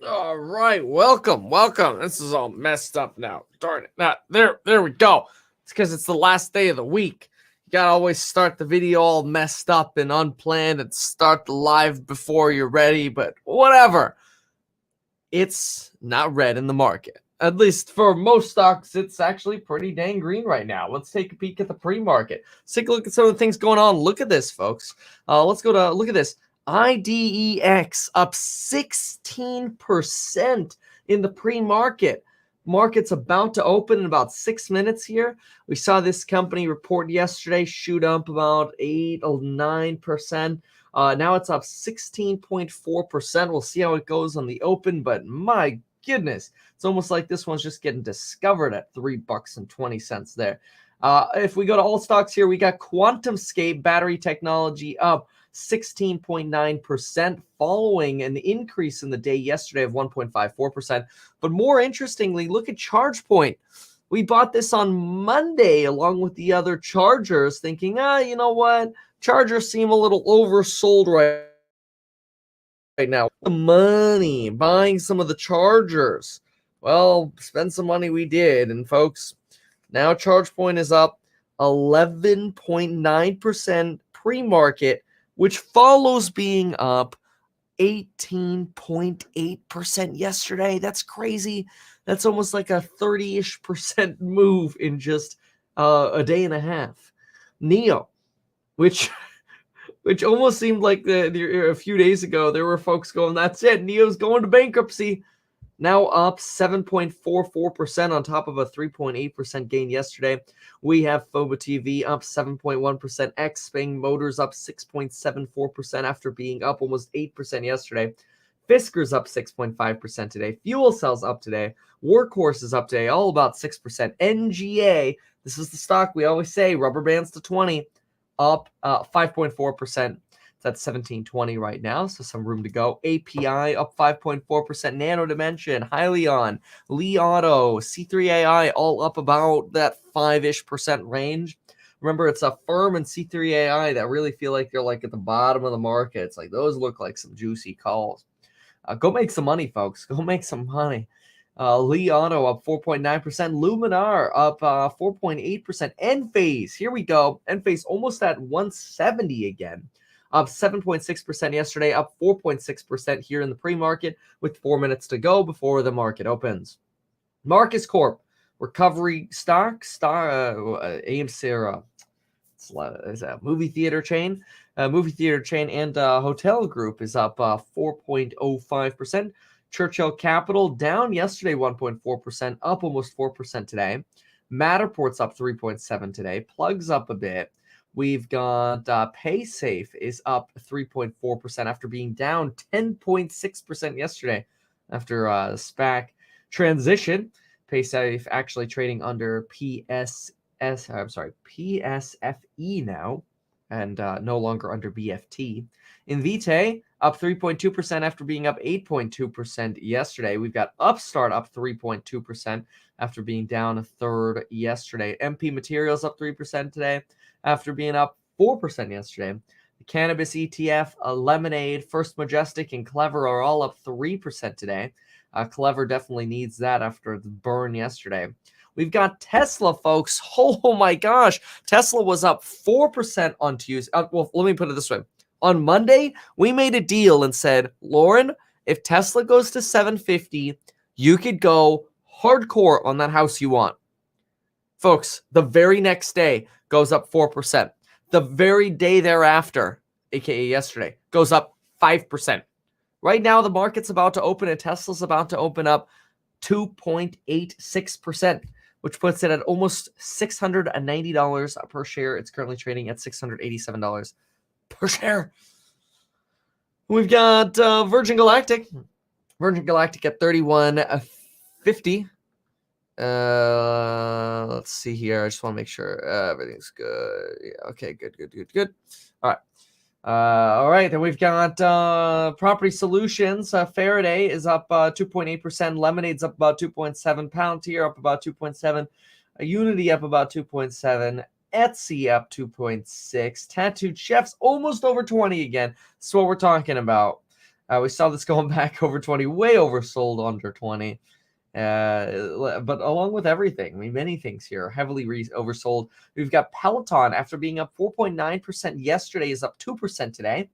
All right, welcome. This is all messed up now. Darn it. There we go. It's because it's the last day of the week. You gotta always start the video all messed up and unplanned and start the live before you're ready, but whatever. It's not red in the market. At least for most stocks, it's actually pretty dang green right now. Let's take a peek at the pre-market. Let's take a look at some of the things going on. Look at this, folks. Let's go to look at this. IDEX up 16% in the pre-market. Market's about to open in about 6 minutes here. We saw this company report yesterday shoot up about 8 or 9%. Now it's up 16.4%. We'll see how it goes on the open, but my goodness, it's almost like this one's just getting discovered at $3.20 there. If we go to all stocks here, we got QuantumScape battery technology up 16.9%, following an increase in the day yesterday of 1.54%. But more interestingly, look at ChargePoint. We bought this on Monday along with the other chargers, thinking, you know what? Chargers seem a little oversold right now. Money buying some of the chargers. Well, spend some money we did. And folks, now ChargePoint is up 11.9% pre-market, which follows being up 18.8% yesterday. That's crazy. That's almost like a 30-ish% move in just a day and a half. NIO, which almost seemed like a few days ago there were folks going, that's it, NIO's going to bankruptcy. Now up 7.44% on top of a 3.8% gain yesterday. We have FOBA TV up 7.1%. Xpeng Motors up 6.74% after being up almost 8% yesterday. Fisker's up 6.5% today. Fuel Cells up today. Workhorse is up today, all about 6%. NGA, this is the stock we always say, rubber bands to 20, up 5.4%. It's at 1720 right now, so some room to go. API up 5.4%. Nano Dimension, Hyliion, Li Auto, C3AI all up about that 5-ish% range. Remember, it's a firm and C3AI that really feel like they're like at the bottom of the market. It's like those look like some juicy calls. Go make some money, folks. Go make some money. Li Auto up 4.9%. Luminar up 4.8%. Enphase, here we go. Enphase almost at 170 again. Up 7.6% yesterday, up 4.6% here in the pre-market with 4 minutes to go before the market opens. Marcus Corp, recovery stock, AMC, is a movie theater chain. Movie theater chain and hotel group is up 4.05%. Churchill Capital down yesterday 1.4%, up almost 4% today. Matterport's up 3.7% today. Plugs up a bit. We've got PaySafe is up 3.4% after being down 10.6% yesterday after the SPAC transition. PaySafe actually trading under PSFE now, and no longer under BFT. Invitae up 3.2% after being up 8.2% yesterday. We've got Upstart up 3.2% after being down a third yesterday. MP Materials up 3% today after being up 4% yesterday. The cannabis ETF, Lemonade, First Majestic, and Clever are all up 3% today. Clever definitely needs that after the burn yesterday. We've got Tesla, folks. Oh my gosh. Tesla was up 4% on Tuesday. Well, let me put it this way. On Monday, we made a deal and said, Lauren, if Tesla goes to 750, you could go hardcore on that house you want. Folks, the very next day goes up 4%. The very day thereafter, aka yesterday, goes up 5%. Right now, the market's about to open and Tesla's about to open up 2.86%, which puts it at almost $690 per share. It's currently trading at $687 per share. We've got Virgin Galactic. Virgin Galactic at $31.50. Let's see here. I just want to make sure everything's good. Yeah, okay, good. All right. Then we've got Property Solutions. Faraday is up 2.8%. Lemonade's up about 2.7%. Palantir up about 2.7%. Unity up about 2.7%. Etsy up 2.6%. Tattooed Chefs almost over 20 again. That's what we're talking about. We saw this going back over 20, way oversold under 20. But along with everything, I mean, many things here heavily oversold. We've got Peloton, after being up 4.9% yesterday, is up 2% today.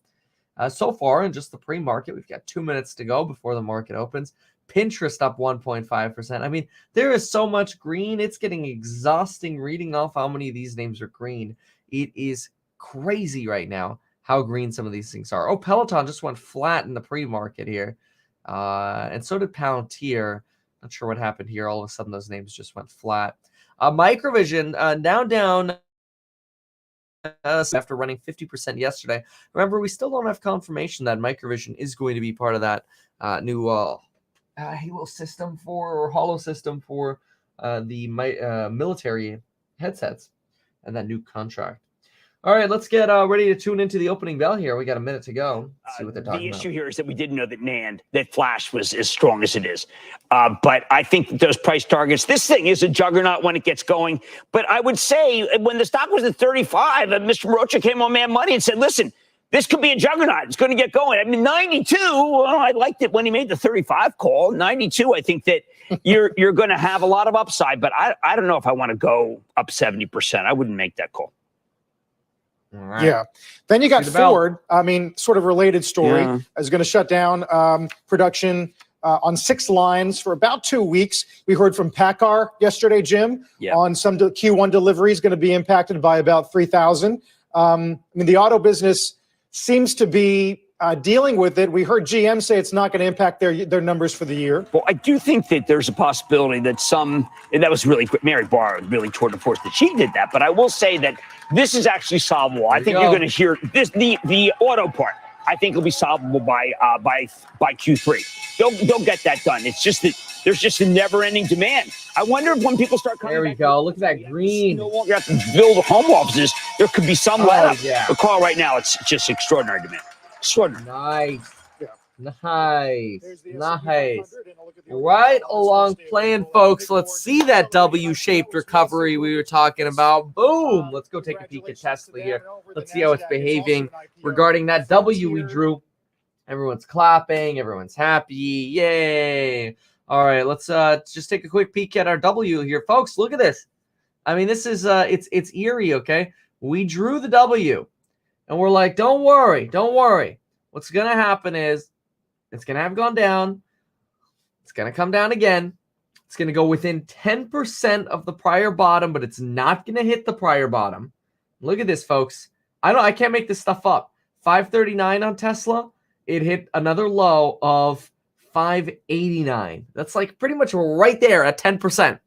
So far in just the pre-market, we've got 2 minutes to go before the market opens. Pinterest up 1.5%. I mean, there is so much green. It's getting exhausting reading off how many of these names are green. It is crazy right now how green some of these things are. Oh, Peloton just went flat in the pre-market here. And so did Palantir. Not sure what happened here. All of a sudden, those names just went flat. Microvision now down after running 50% yesterday. Remember, we still don't have confirmation that Microvision is going to be part of that new Halo system or Holo system for the military headsets and that new contract. All right, let's get ready to tune into the opening bell here. We got a minute to go. Let's see what they're talking about. The issue here is that we didn't know that NAND, that Flash was as strong as it is. But I think those price targets, this thing is a juggernaut when it gets going. But I would say when the stock was at 35, Mr. Rocha came on Mad Money and said, listen, this could be a juggernaut. It's going to get going. I mean, 92, well, I liked it when he made the 35 call. 92, I think that you're going to have a lot of upside. But I don't know if I want to go up 70%. I wouldn't make that call. Right. Yeah. Then you got Ford. I mean, sort of related story. Yeah. Is going to shut down production on 6 lines for about 2 weeks. We heard from PACCAR yesterday, Jim, on some Q1 deliveries going to be impacted by about 3,000. I mean, the auto business seems to be dealing with it. We heard GM say it's not going to impact their numbers for the year. Well, I do think that there's a possibility that and that was really quick. Mary Barra really toured de force that she did that. But I will say that this is actually solvable. I think you're going to hear this. The auto part, I think, will be solvable by Q3. They'll get that done. It's just that there's just a never-ending demand. I wonder if when people start coming there we back, go. Look at that green. No longer have to build home offices. There could be some let-up. Yeah. The call right now, it's just extraordinary demand. Extraordinary. Nice. Nice. Right along plan, folks. Let's see that W-shaped recovery we were talking about. Boom. Let's go take a peek at Tesla here. Let's see how it's behaving regarding that W we drew. Everyone's clapping. Everyone's happy. Yay. All right. Let's just take a quick peek at our W here, folks. Look at this. I mean, this is it's eerie, okay? We drew the W, and we're like, don't worry. What's going to happen is it's going to have gone down. It's going to come down again. It's going to go within 10% of the prior bottom, but it's not going to hit the prior bottom. Look at this, folks. I can't make this stuff up. 539 on Tesla. It hit another low of 589. That's like pretty much right there at 10%.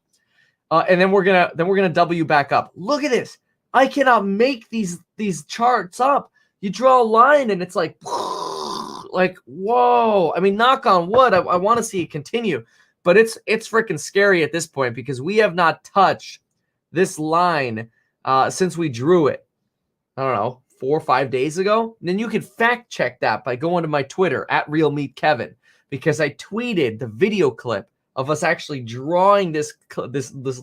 And then we're gonna W back up. Look at this. I cannot make these charts up. You draw a line and it's like whoa. I mean, knock on wood. I want to see it continue, but it's freaking scary at this point because we have not touched this line since we drew it. I don't know, 4 or 5 days ago. And then you can fact check that by going to my Twitter at RealMeatKevin, because I tweeted the video clip of us actually drawing this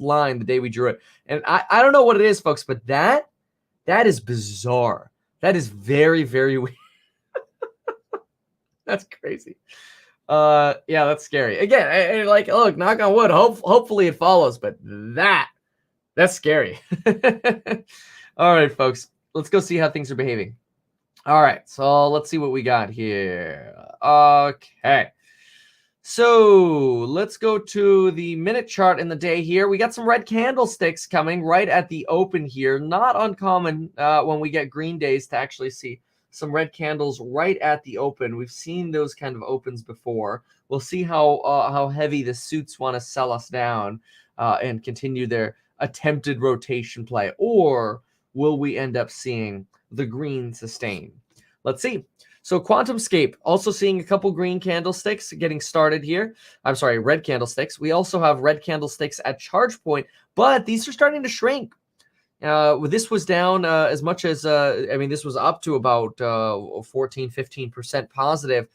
line the day we drew it. And I don't know what it is, folks, but that is bizarre. That is very, very weird. That's crazy. Yeah, that's scary. Again, like, look, knock on wood. Hopefully it follows, but that's scary. All right, folks, let's go see how things are behaving. All right, so let's see what we got here. Okay. So let's go to the minute chart in the day here. We got some red candlesticks coming right at the open here. Not uncommon when we get green days to actually see some red candles right at the open. We've seen those kind of opens before. We'll see how heavy the suits want to sell us down and continue their attempted rotation play, or will we end up seeing the green sustain? Let's see. So QuantumScape also seeing a couple green candlesticks getting started here. I'm sorry, red candlesticks. We also have red candlesticks at ChargePoint, but these are starting to shrink. This was down as much as, this was up to about 14, 15% positive,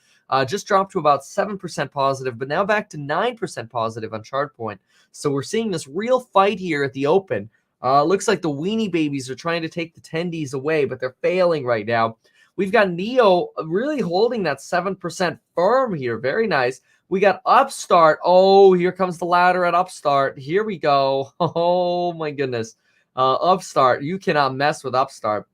just dropped to about 7% positive, but now back to 9% positive on ChargePoint. So we're seeing this real fight here at the open. Looks like the weenie babies are trying to take the tendies away, but they're failing right now. We've got Neo really holding that 7% firm here. Very nice. We got Upstart. Oh, here comes the ladder at Upstart. Here we go. Oh, my goodness. Upstart. You cannot mess with Upstart.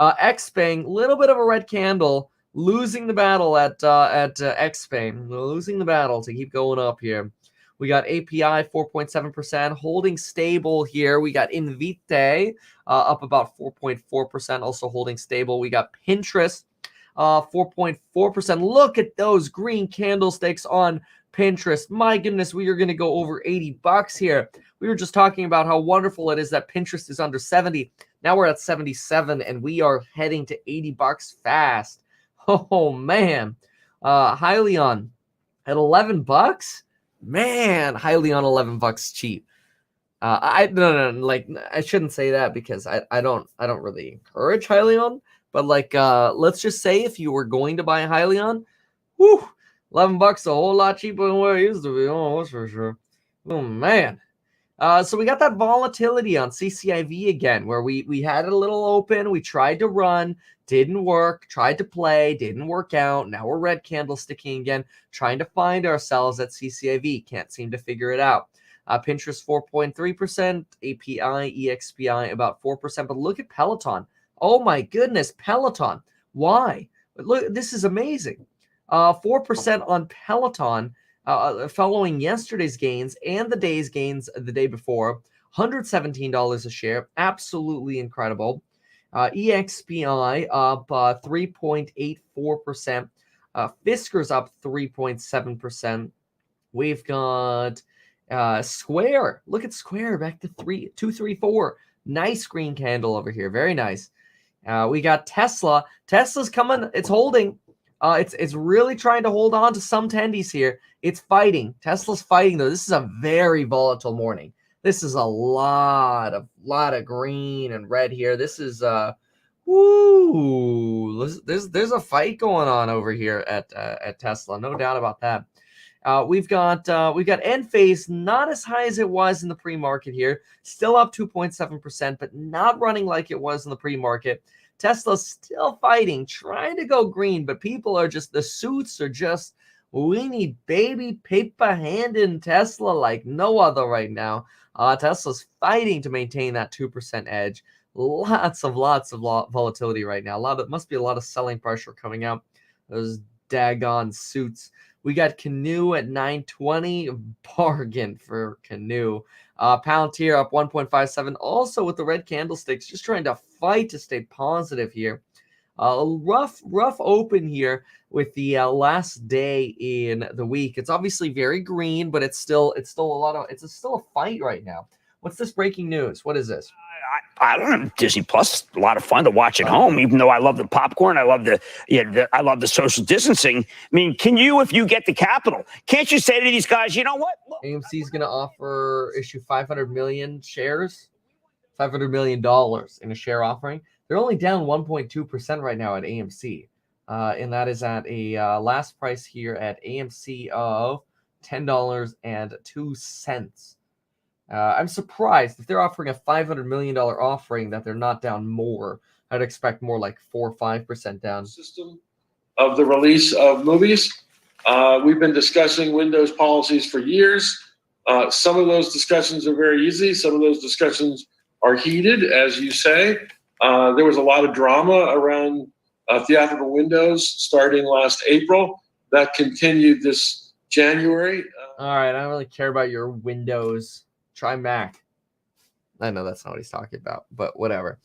Xpeng, little bit of a red candle, losing the battle at Xpeng. Losing the battle to keep going up here. We got API 4.7%, holding stable here. We got Invite up about 4.4%, also holding stable. We got Pinterest 4.4%. Look at those green candlesticks on Pinterest. My goodness, we are going to go over $80 here. We were just talking about how wonderful it is that Pinterest is under 70. Now we're at 77, and we are heading to $80 fast. Oh, man. Hyliion at $11? Man, Hyliion $11 cheap. I shouldn't say that because I don't really encourage Hyliion, but let's just say if you were going to buy a Hyliion, whew, $11 a whole lot cheaper than where it used to be. Oh, that's for sure. Oh man. So we got that volatility on CCIV again, where we had it a little open. We tried to run, didn't work. Tried to play, didn't work out. Now we're red candlesticking again, trying to find ourselves at CCIV. Can't seem to figure it out. Pinterest 4.3%, API, EXPI about 4%. But look at Peloton. Oh my goodness, Peloton. Why? Look, this is amazing. 4% on Peloton. Following yesterday's gains and the day's gains the day before, $117 a share, absolutely incredible. EXPI up 3.84%. Fisker's up 3.7%. We've got Square. Look at Square back to 234. Nice green candle over here. Very nice. We got Tesla. Tesla's coming. It's holding. It's really trying to hold on to some tendies here. It's fighting. Tesla's fighting though. This is a very volatile morning. This is a lot of green and red here. This is there's a fight going on over here at Tesla. No doubt about that. We've got Enphase, not as high as it was in the pre-market here. Still up 2.7%, but not running like it was in the pre-market. Tesla's still fighting, trying to go green, but people are just, the suits are just, we need baby paper hand in Tesla like no other right now. Tesla's fighting to maintain that 2% edge. Lots of volatility right now. Must be a lot of selling pressure coming out. Those daggone suits. We got Canoe at 920, bargain for Canoe. Palantir up 1.57, also with the red candlesticks, just trying to fight to stay positive here. Rough open here with the last day in the week. It's obviously very green, but it's still a fight right now. What's this breaking news? What is this? I don't know. Disney Plus, a lot of fun to watch at home. Even though I love the popcorn, I love the social distancing. I mean, can you, if you get the capital, can't you say to these guys, you know what? Look, AMC is going to issue 500 million shares, $500 million in a share offering. They're only down 1.2% right now at AMC, and that is at a last price here at AMC of $10.02. I'm surprised if they're offering a $500 million offering that they're not down more. I'd expect more like 4 or 5% down. System of the release of movies. We've been discussing Windows policies for years. Some of those discussions are very easy. Some of those discussions are heated, as you say. There was a lot of drama around theatrical windows starting last April. That continued this January. All right, I don't really care about your Windows. Try Mac. I know that's not what he's talking about, but whatever.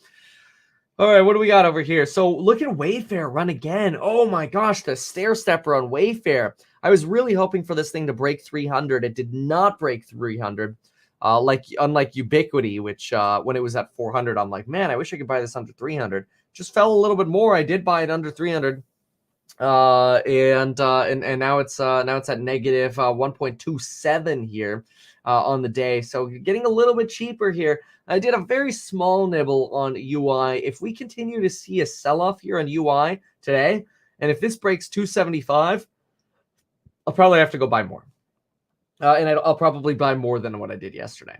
All right, what do we got over here? So look at Wayfair run again. Oh my gosh, the stair stepper on Wayfair. I was really hoping for this thing to break 300. It did not break 300. Unlike Ubiquity, which when it was at 400, I'm like, man, I wish I could buy this under 300. Just fell a little bit more. I did buy it under 300. And now it's at negative 1.27 here. On the day. So getting a little bit cheaper here. I did a very small nibble on UI. If we continue to see a sell-off here on UI today, and if this breaks 275, I'll probably have to go buy more. And I'll probably buy more than what I did yesterday.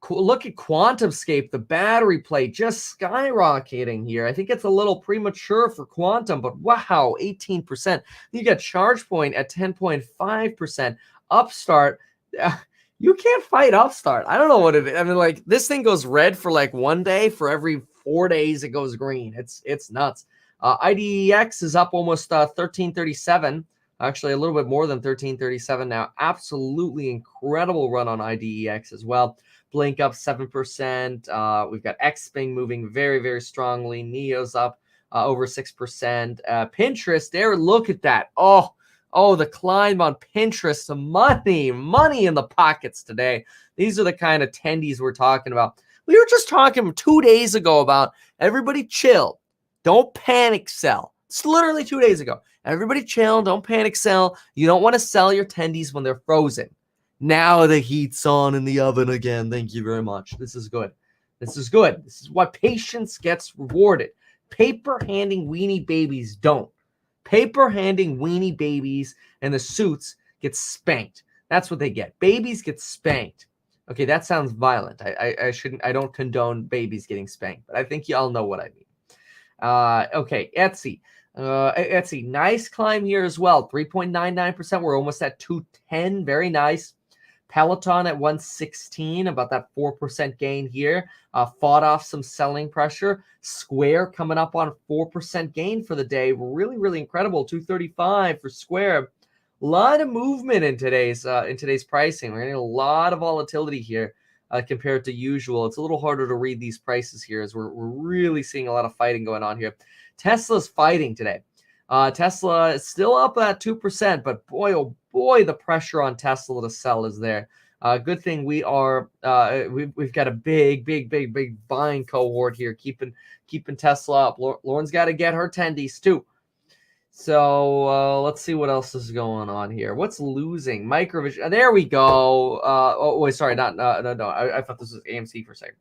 Look at QuantumScape, the battery play just skyrocketing here. I think it's a little premature for Quantum, but wow, 18%. You got ChargePoint at 10.5%. Upstart, you can't fight Upstart. I don't know what it is. I mean, like, this thing goes red for like 1 day. For every 4 days, it goes green. It's nuts. IDEX is up almost 1337. Actually, a little bit more than 1337 now. Absolutely incredible run on IDEX as well. Blink up 7%. We've got Xpeng moving very, very strongly. Neo's up over 6%. Pinterest, there, look at that. Oh, the climb on Pinterest. Some money in the pockets today. These are the kind of tendies we're talking about. We were just talking 2 days ago about everybody chill. Don't panic sell. It's literally 2 days ago. Everybody chill. Don't panic sell. You don't want to sell your tendies when they're frozen. Now the heat's on in the oven again. Thank you very much. This is good. This is good. This is what patience gets rewarded. Paper handing weenie babies don't. Paper handing weenie babies and the suits get spanked. That's what they get. Babies get spanked. Okay, that sounds violent. I don't condone babies getting spanked, but I think y'all know what I mean. Okay, Etsy. Etsy, nice climb here as well. 3.99%. We're almost at 210. Very nice. Peloton at 116, about that 4% gain here. Fought off some selling pressure. Square coming up on 4% gain for the day. Really, really incredible. 235 for Square. A lot of movement in today's pricing. We're getting a lot of volatility here compared to usual. It's a little harder to read these prices here as we're really seeing a lot of fighting going on here. Tesla's fighting today. Tesla is still up at 2%, but boy, oh boy, the pressure on Tesla to sell is there. Good thing we've got a big buying cohort here, keeping Tesla up. Lauren's got to get her tendies too. So let's see what else is going on here. What's losing? Microvision. There we go. Wait, sorry, no. I thought this was AMC for a second.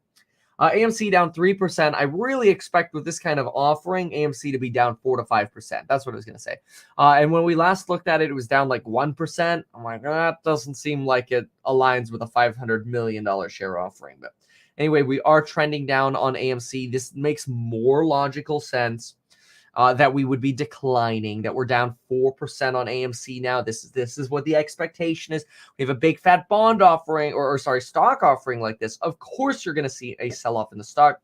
AMC down 3%. I really expect with this kind of offering, AMC to be down 4 to 5%. That's what I was going to say. And when we last looked at it, it was down like 1%. I'm like, that doesn't seem like it aligns with a $500 million share offering. But anyway, we are trending down on AMC. This makes more logical sense that we would be declining, that we're down 4% on AMC now. This is what the expectation is. We have a big fat bond offering, or stock offering like this. Of course, you're going to see a sell-off in the stock.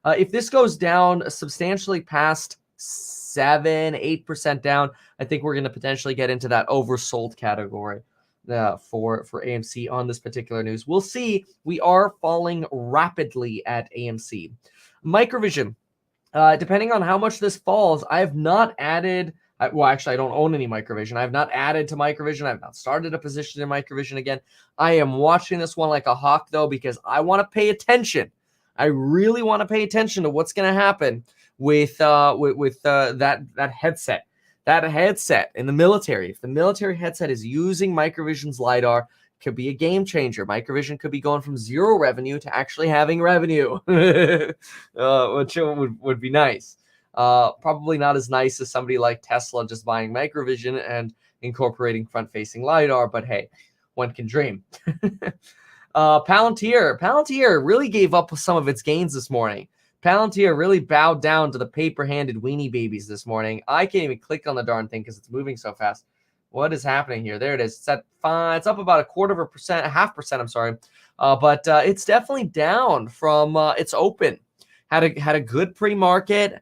If this goes down substantially past 7-8% down, I think we're going to potentially get into that oversold category for AMC on this particular news. We'll see. We are falling rapidly at AMC. Microvision. Depending on how much this falls, I have not added. Well, actually, I don't own any Microvision. I have not added to Microvision. I have not started a position in Microvision again. I am watching this one like a hawk, though, because I want to pay attention. I really want to pay attention to what's going to happen with that headset. That headset in the military. If the military headset is using Microvision's LiDAR, could be a game changer. Microvision could be going from zero revenue to actually having revenue, which would be nice. Probably not as nice as somebody like Tesla just buying Microvision and incorporating front-facing LiDAR, but hey, one can dream. Palantir really gave up some of its gains this morning. Palantir really bowed down to the paper-handed weenie babies this morning. I can't even click on the darn thing because it's moving so fast. What is happening here? There it is. It's at 5. It's up about 0.25%, I'm sorry. But it's definitely down from its open. Had a good pre-market,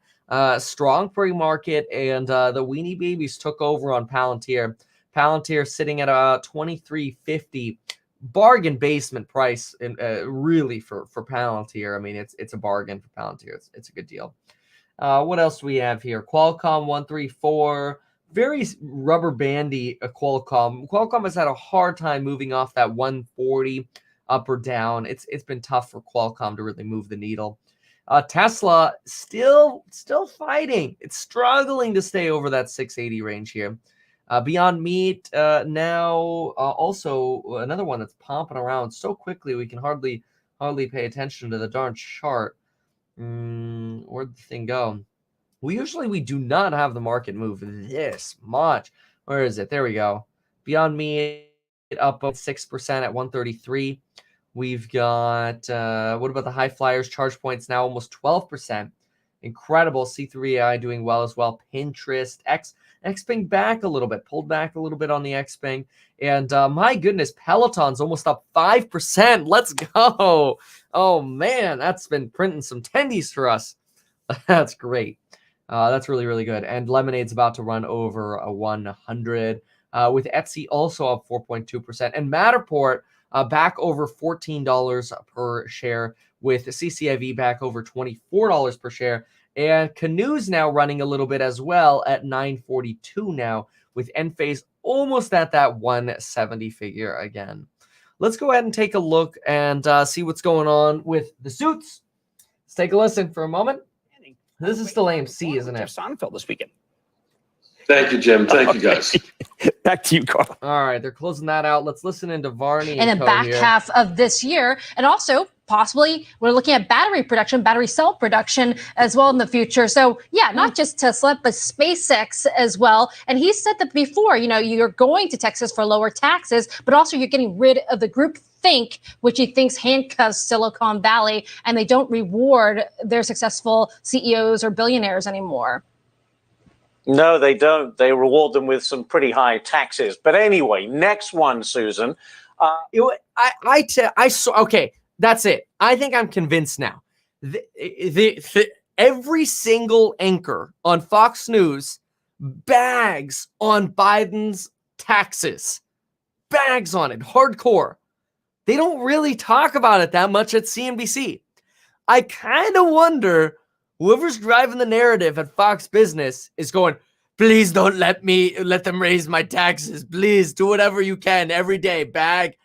strong pre-market, and the weenie babies took over on Palantir. Palantir sitting at about $23.50. Bargain basement price, really for Palantir. I mean, it's a bargain for Palantir. It's a good deal. What else do we have here? Qualcomm 134. Very rubber bandy Qualcomm. Qualcomm has had a hard time moving off that 140 up or down. It's been tough for Qualcomm to really move the needle. Tesla still fighting. It's struggling to stay over that 680 range here. Beyond Meat now also another one that's pumping around so quickly we can hardly pay attention to the darn chart. Where'd the thing go? We do not have the market move this much. Where is it? There we go. Beyond Meat up 6% at 133. We've got, what about the high flyers? Charge points now almost 12%. Incredible. C3AI doing well as well. Pinterest, Xpeng back a little bit, pulled back a little bit on the Xpeng. And my goodness, Peloton's almost up 5%. Let's go. Oh, man, that's been printing some tendies for us. That's great. That's really, really good. And Lemonade's about to run over a 100, with Etsy also up 4.2%. And Matterport back over $14 per share, with CCIV back over $24 per share. And Canoe's now running a little bit as well at 942 now, with Enphase almost at that 170 figure again. Let's go ahead and take a look and see what's going on with the suits. Let's take a listen for a moment. This is still AMC, isn't it? Jeff Sonnenfeld this weekend. Thank you, Jim. Thank you, guys. Back to you, Carl. All right, they're closing that out. Let's listen into Varney in the back half of this year. And also, possibly, we're looking at battery production, battery cell production as well in the future. So, yeah, not just Tesla, but SpaceX as well. And he said that before, you're going to Texas for lower taxes, but also you're getting rid of the group think, which he thinks handcuffs Silicon Valley, and they don't reward their successful CEOs or billionaires anymore. No, they don't. They reward them with some pretty high taxes. But anyway, next one, Susan. Okay, that's it. I think I'm convinced now. Every single anchor on Fox News bags on Biden's taxes. Bags on it, hardcore. They don't really talk about it that much at CNBC. I kind of wonder whoever's driving the narrative at Fox Business is going, please don't let them raise my taxes. Please do whatever you can every day. Bag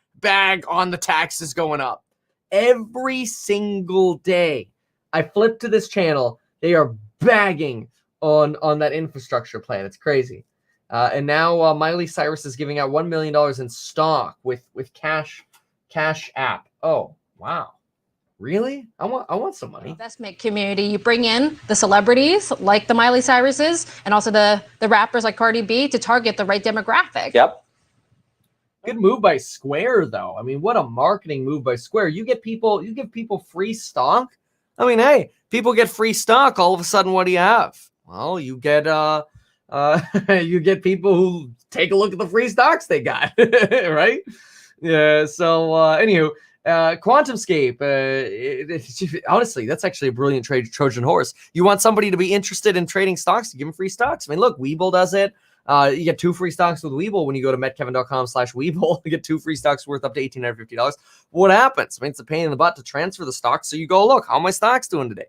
on the taxes going up. Every single day I flip to this channel, they are bagging on that infrastructure plan. It's crazy. And now Miley Cyrus is giving out $1 million in stock with Cash App. Oh, wow. Really? I want some money. Investment community. You bring in the celebrities like the Miley Cyruses and also the rappers like Cardi B to target the right demographic. Yep. Good move by Square, though. I mean, what a marketing move by Square. You give people free stock. I mean, hey, people get free stock. All of a sudden, what do you have? Well, you get you get people who take a look at the free stocks they got, right? Yeah. So, anywho. QuantumScape, honestly, that's actually a brilliant Trojan horse. You want somebody to be interested in trading stocks, give them free stocks. I mean, look, Webull does it. You get 2 free stocks with Webull when you go to metkevin.com/Webull. You get 2 free stocks worth up to $1,850. What happens? I mean, it's a pain in the butt to transfer the stocks. So you go, look, how are my stocks doing today?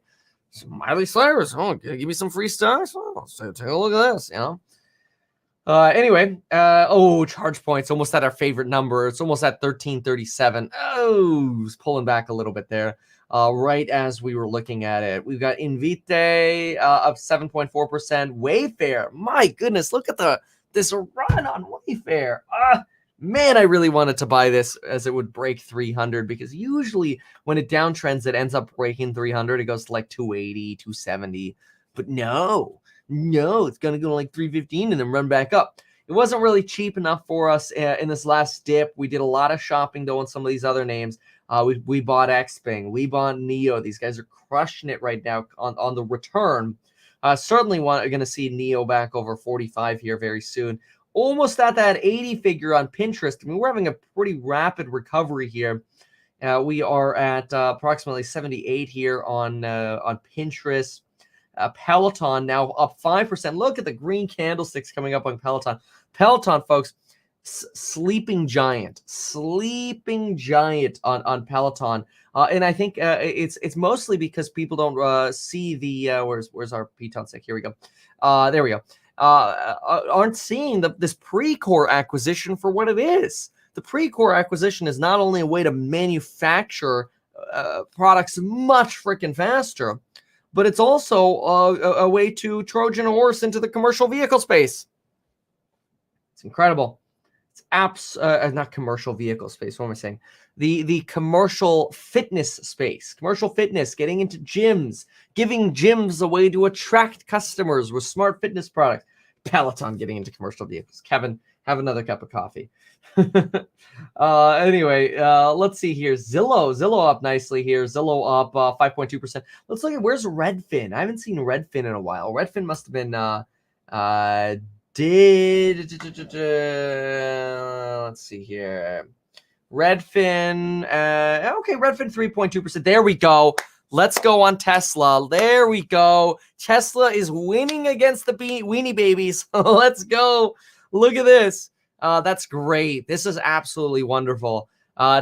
So Miley Cyrus, give me some free stocks. Oh, so take a look at this, Anyway, charge points almost at our favorite number. It's almost at 1337. Oh, it's pulling back a little bit there. Right as we were looking at it, we've got Invitae up 7.4%. Wayfair, my goodness, look at this run on Wayfair. Man, I really wanted to buy this as it would break 300, because usually when it downtrends, it ends up breaking 300. It goes to like 280, 270, but no, it's going to go to like 315 and then run back up. It wasn't really cheap enough for us in this last dip. We did a lot of shopping, though, on some of these other names. We bought Xpeng. We bought NIO. These guys are crushing it right now on the return. Certainly going to see NIO back over 45 here very soon. Almost at that 80 figure on Pinterest. I mean, we're having a pretty rapid recovery here. We are at approximately 78 here on Pinterest. Peloton now up 5%. Look at the green candlesticks coming up on Peloton. Peloton, folks, sleeping giant on Peloton. And I think it's mostly because people don't see the where's our Peloton stick? Here we go. There we go. Aren't seeing this Precore acquisition for what it is. The Precore acquisition is not only a way to manufacture products much freaking faster, but it's also a way to Trojan horse into the commercial vehicle space. It's incredible. It's not commercial vehicle space. What am I saying? The commercial fitness space. Commercial fitness, getting into gyms, giving gyms a way to attract customers with smart fitness products. Peloton getting into commercial vehicles. Kevin have another cup of coffee. Anyway, let's see here. Zillow up nicely here. Zillow up 5.2%. Let's look at where's Redfin. I haven't seen Redfin in a while. Redfin must have been let's see here. Redfin, okay, Redfin 3.2%. There we go. Let's go on Tesla. There we go. Tesla is winning against the Weenie Babies. Let's go. Look at this. That's great. This is absolutely wonderful.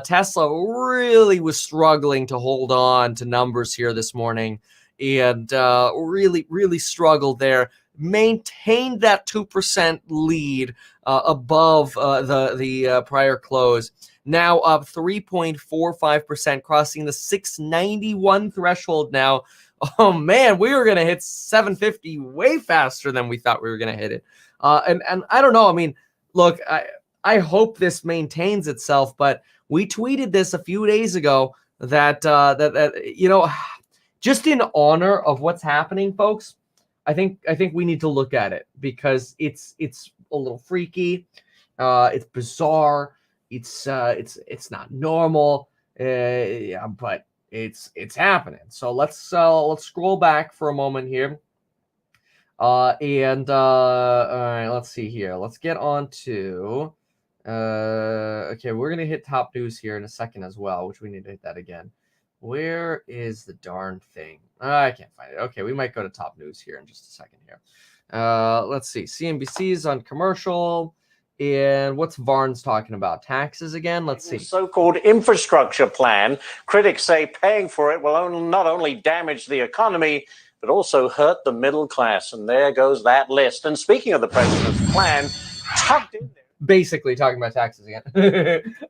Tesla really was struggling to hold on to numbers here this morning, and really struggled there. Maintained that 2% lead above the prior close. Now up 3.45%, crossing the 691 threshold now. Oh man, we were going to hit 750 way faster than we thought we were going to hit it. And I don't know. I mean, look, I hope this maintains itself, but we tweeted this a few days ago that you know, just in honor of what's happening, folks, I think we need to look at it because it's a little freaky. It's bizarre. It's not normal. Yeah, but it's happening. So let's scroll back for a moment here. All right, let's see here. Let's get on to okay, we're gonna hit top news here in a second as well, which we need to hit that again. Where is the darn thing? I can't find it. Okay, we might go to top news here in just a second here. Let's see. CNBC's on commercial. And what's Varnes talking about? Taxes again? Let's see. So-called infrastructure plan. Critics say paying for it will not only damage the economy, but also hurt the middle class. And there goes that list. And speaking of the president's plan, tucked in there. Basically talking about taxes again.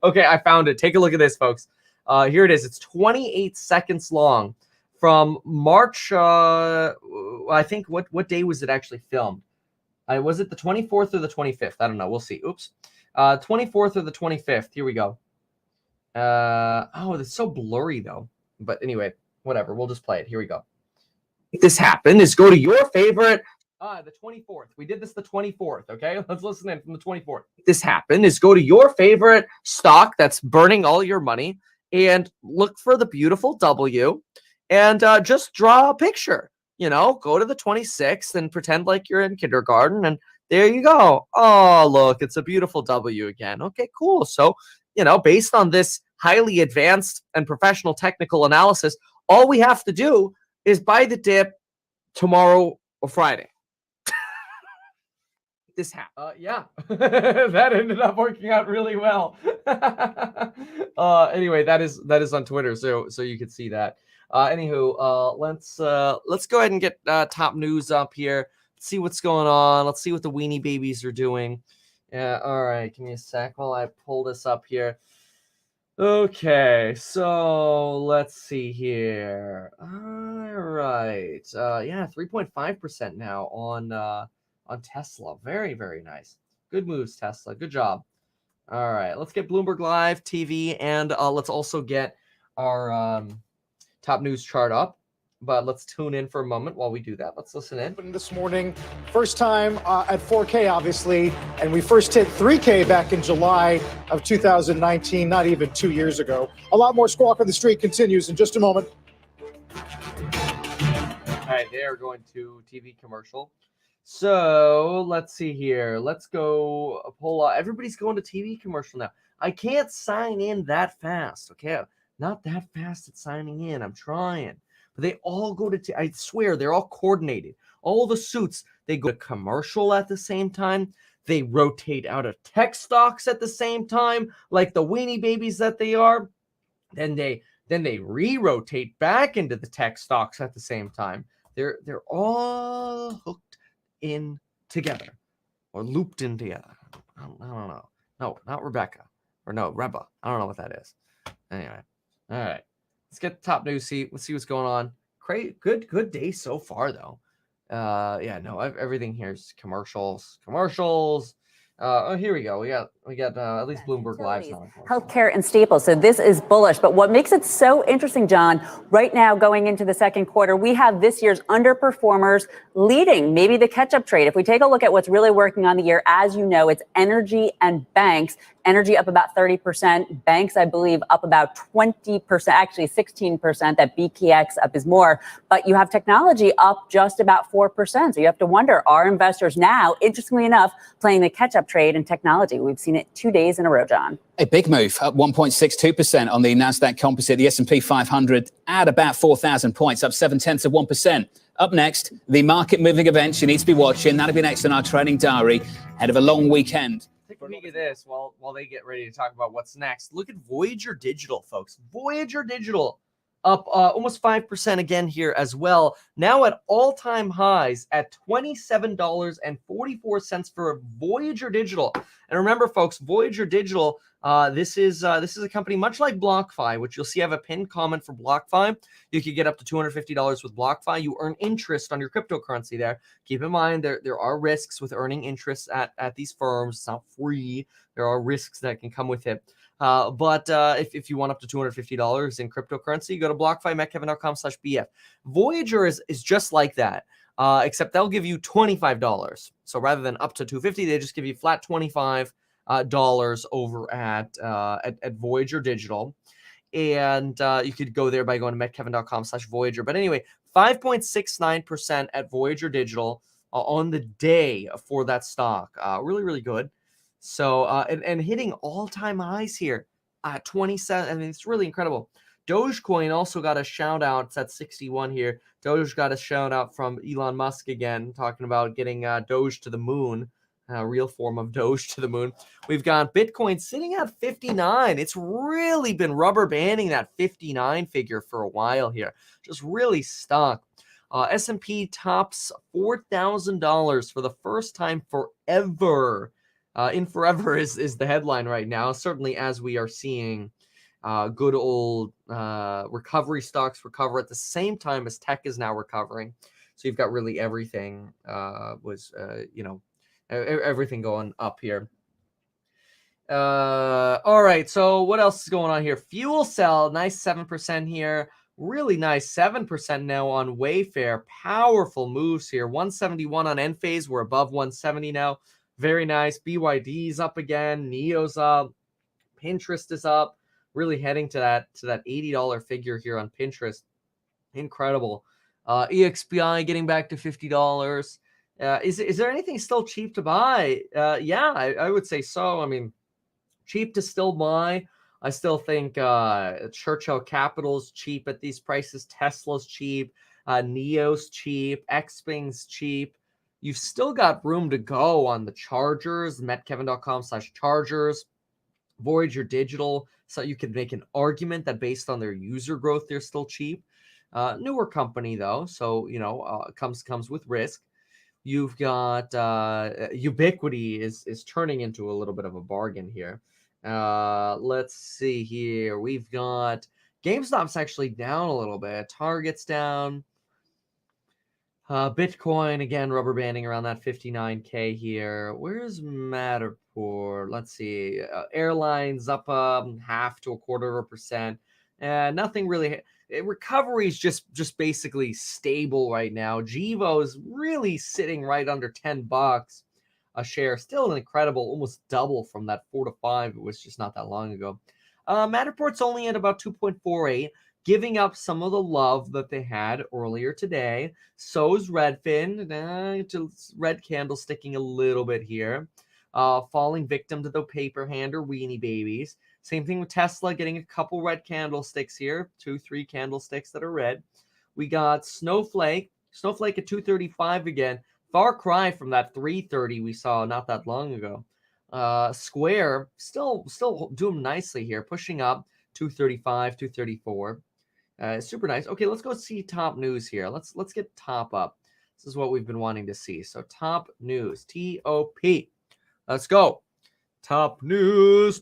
Okay, I found it. Take a look at this, folks. Here it is. It's 28 seconds long from March. I think what day was it actually filmed? Was it the 24th or the 25th? I don't know. We'll see. Oops. 24th or the 25th. Here we go. Oh, it's so blurry though. But anyway, whatever. We'll just play it. Here we go. This happened is go to your favorite. The 24th. We did this the 24th. Okay, let's listen in from the 24th. This happened is go to your favorite stock that's burning all your money and look for the beautiful W and just draw a picture. You know, go to the 26th and pretend like you're in kindergarten, and there you go. Oh, look, it's a beautiful W again. Okay, cool. So, you know, based on this highly advanced and professional technical analysis, all we have to do is buy the dip tomorrow or Friday. This happened. Yeah, that ended up working out really well. Anyway, that is on Twitter, so you can see that. Anywho, let's go ahead and get top news up here. Let's see what's going on. Let's see what the Weenie Babies are doing. Yeah, all right. Give me a sec while I pull this up here. Okay, so let's see here. All right. Yeah, 3.5% now on Tesla. Very, very nice. Good moves, Tesla. Good job. All right, let's get Bloomberg Live TV, and let's also get our top news chart up. But let's tune in for a moment while we do that. Let's listen in. This morning, first time at 4K, obviously, and we first hit 3K back in July of 2019, not even 2 years ago. A lot more Squawk on the Street continues in just a moment. All right, they are going to TV commercial. So let's see here. Let's go pull up. Everybody's going to TV commercial now. I can't sign in that fast. Okay, not that fast at signing in. I'm trying. But they all go to, I swear, they're all coordinated. All the suits, they go to commercial at the same time. They rotate out of tech stocks at the same time, like the Weenie Babies that they are. Then they re-rotate back into the tech stocks at the same time. They're all hooked in together or looped in together. I don't know. No, not Rebecca. Or no, Reba. I don't know what that is. Anyway. All right. Let's get the top news seat. Let's see what's going on. Great, good day so far, though. Yeah, no, everything here is commercials. Here we go. We got at least Bloomberg Live's now. Healthcare and staples. So this is bullish. But what makes it so interesting, John, right now going into the second quarter, we have this year's underperformers leading maybe the catch-up trade. If we take a look at what's really working on the year, as you know, it's energy and banks. Energy up about 30%. Banks, I believe, up about 20%, actually 16%. That BKX up is more. But you have technology up just about 4%. So you have to wonder, are investors now, interestingly enough, playing the catch-up trade in technology? We've seen it 2 days in a row, John. A big move, up 1.62% on the NASDAQ Composite, the S&P 500 at about 4,000 points, up 0.7%. Up next, the market-moving events you need to be watching. That'll be next in our trading diary, ahead of a long weekend. Take a peek at this while they get ready to talk about what's next. Look at Voyager Digital, folks. Voyager Digital up almost 5% again here as well. Now at all-time highs at $27.44 for Voyager Digital. And remember, folks, Voyager Digital, this is a company much like BlockFi, which you'll see I have a pinned comment for BlockFi. You could get up to $250 with BlockFi. You earn interest on your cryptocurrency there. Keep in mind there are risks with earning interest at these firms. It's not free. There are risks that can come with it. But if you want up to $250 in cryptocurrency, go to blockfi.metkevin.com/BF. Voyager is just like that, except they'll give you $25. So rather than up to $250, they just give you flat $25 over at Voyager Digital. And you could go there by going to metkevin.com/Voyager. But anyway, 5.69% at Voyager Digital on the day for that stock. Really, really good. So, and hitting all-time highs here at 27. I mean, it's really incredible. Dogecoin also got a shout out. It's at 61 here. Doge got a shout out from Elon Musk again, talking about getting Doge to the moon, a real form of Doge to the moon. We've got Bitcoin sitting at 59. It's really been rubber banding that 59 figure for a while here. Just really stuck. S&P tops $4,000 for the first time forever. In forever is the headline right now, certainly as we are seeing good old recovery stocks recover at the same time as tech is now recovering. So you've got really everything everything going up here. All right, so what else is going on here? Fuel cell, nice 7% here. Really nice 7% now on Wayfair. Powerful moves here. 171 on Enphase. We're above 170 now. Very nice. BYD's up again. NIO's up. Pinterest is up. Really heading to that $80 figure here on Pinterest. Incredible. EXPI getting back to $50. Is there anything still cheap to buy? Yeah, I would say so. I mean, cheap to still buy. I still think Churchill Capital's cheap at these prices. Tesla's cheap. NIO's cheap. Xpeng's cheap. You've still got room to go on the Chargers, metkevin.com/Chargers, Voyager Digital. So you could make an argument that based on their user growth, they're still cheap. Newer company though, so comes with risk. You've got Ubiquity is turning into a little bit of a bargain here. Let's see here. We've got GameStop's actually down a little bit. Target's down. Bitcoin, again, rubber banding around that 59K here. Where's Matterport? Let's see. Airlines up 0.5 to 0.25%. Nothing really. Recovery is just basically stable right now. Gevo is really sitting right under $10 a share. Still an incredible, almost double from that 4 to 5. It was just not that long ago. Matterport's only at about 2.48. Giving up some of the love that they had earlier today. So's Redfin. Red candle sticking a little bit here. Falling victim to the paper hander weenie babies. Same thing with Tesla, getting a couple red candlesticks here. 2-3 candlesticks that are red. We got Snowflake. Snowflake at 235 again. Far cry from that 330 we saw not that long ago. Square still doing nicely here. Pushing up 235, 234. Super nice. Okay, let's go see top news here. Let's get top up. This is what we've been wanting to see. So top news, TOP. Let's go. Top news.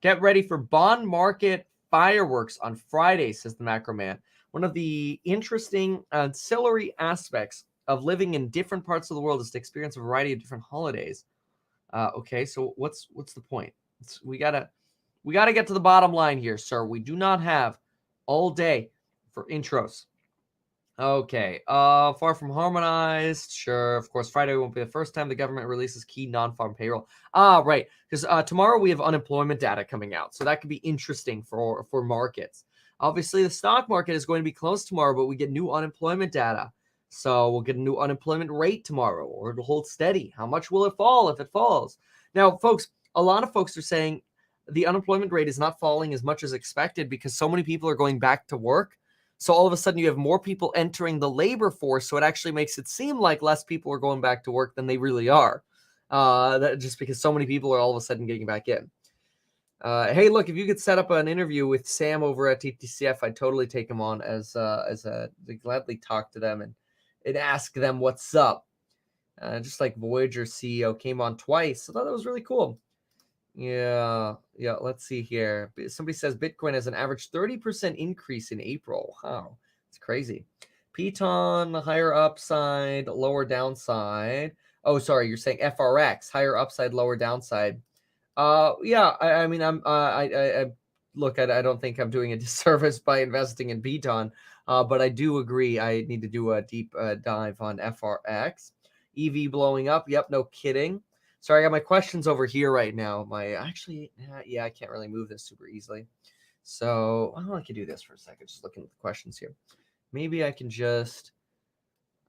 Get ready for bond market fireworks on Friday, says the Macro Man. One of the interesting ancillary aspects of living in different parts of the world is to experience a variety of different holidays. Okay, so what's the point? We gotta get to the bottom line here, sir. We do not have all day for intros. Okay, far from harmonized. Sure, of course, Friday won't be the first time the government releases key non-farm payroll. Right, because tomorrow we have unemployment data coming out, so that could be interesting for markets. Obviously, the stock market is going to be closed tomorrow, but we get new unemployment data. So we'll get a new unemployment rate tomorrow, or it'll hold steady. How much will it fall if it falls? Now, folks, a lot of folks are saying the unemployment rate is not falling as much as expected because so many people are going back to work. So all of a sudden you have more people entering the labor force. So it actually makes it seem like less people are going back to work than they really are. That just because so many people are all of a sudden getting back in. Hey, look, if you could set up an interview with Sam over at TTCF, I'd totally take him on as gladly talk to them and ask them what's up. Just like Voyager CEO came on twice. I thought that was really cool. Yeah. Let's see here. Somebody says Bitcoin has an average 30% increase in April. Wow, it's crazy. Piton, higher upside, lower downside. Oh, sorry, you're saying FRX, higher upside, lower downside. Yeah. I mean, I look, I don't think I'm doing a disservice by investing in Piton, but I do agree. I need to do a deep dive on FRX. EV blowing up. Yep, no kidding. Sorry, I got my questions over here right now. I can't really move this super easily. So I can do this for a second. Just looking at the questions here. Maybe I can just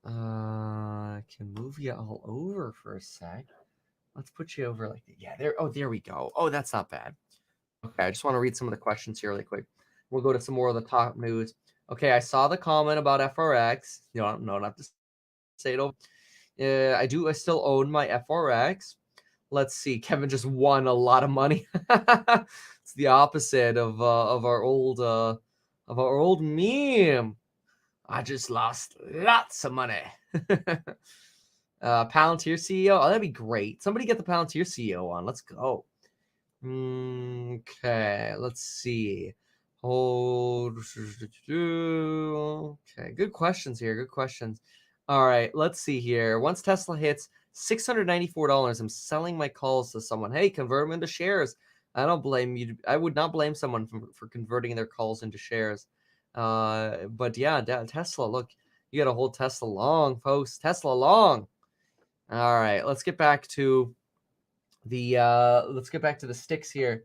can move you all over for a sec. Let's put you over like that. Yeah, there. Oh, there we go. Oh, that's not bad. Okay, I just want to read some of the questions here really quick. We'll go to some more of the top news. Okay, I saw the comment about FRX. No, not to say it over. I still own my FRX. Let's see. Kevin just won a lot of money. It's the opposite of our old meme. I just lost lots of money. Palantir CEO. Oh, that'd be great. Somebody get the Palantir CEO on. Let's go. Okay, let's see. Hold. Okay, good questions here. Good questions. All right, let's see here. Once Tesla hits $694, I'm selling my calls to someone. Hey, convert them into shares. I don't blame you. I would not blame someone for converting their calls into shares. But yeah, Tesla, look, you got to hold Tesla long, folks. Tesla long. All right, let's get back to the sticks here.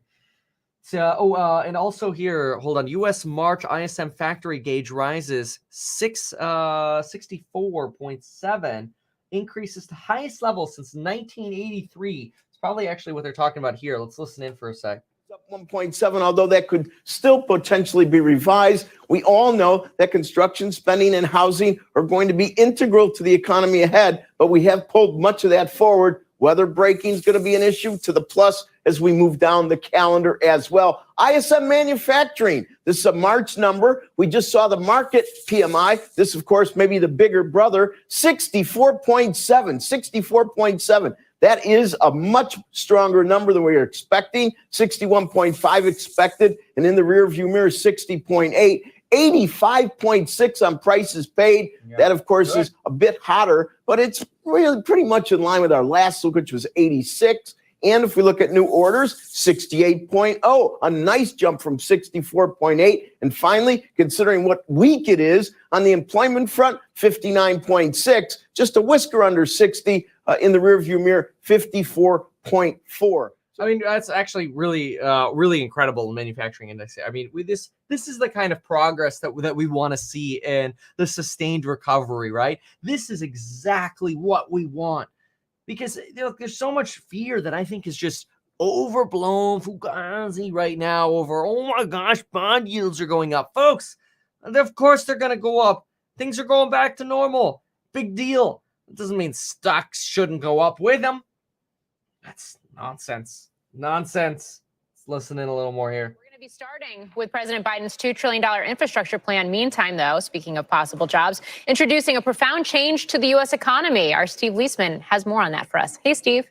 So, and also here, hold on. U.S. March ISM factory gauge rises 64.7, increases to highest level since 1983. It's probably actually what they're talking about here. Let's listen in for a sec. Up 1.7, although that could still potentially be revised. We all know that construction spending and housing are going to be integral to the economy ahead, but we have pulled much of that forward. Weather breaking is going to be an issue to the plus as we move down the calendar as well. ISM manufacturing, this is a March number. We just saw the market PMI. This, of course, maybe the bigger brother, 64.7. That is a much stronger number than we were expecting. 61.5 expected, and in the rearview mirror, 60.8. 85.6 on prices paid. Yeah, that, of course, is a bit hotter, but it's really pretty much in line with our last look, which was 86. And if we look at new orders, 68.0, a nice jump from 64.8. And finally, considering what week it is on the employment front, 59.6, just a whisker under 60. In the rearview mirror, 54.4. I mean, that's actually really, really incredible manufacturing index. I mean, this is the kind of progress that we want to see in the sustained recovery, right? This is exactly what we want, because there's so much fear that I think is just overblown fugazi right now over, oh my gosh, bond yields are going up. Folks, of course they're going to go up. Things are going back to normal. Big deal. It doesn't mean stocks shouldn't go up with them. That's nonsense. Let's listen in a little more here. We're going to be starting with President Biden's $2 trillion infrastructure plan. Meantime, though, speaking of possible jobs, introducing a profound change to the U.S. economy. Our Steve Leisman has more on that for us. Hey, Steve.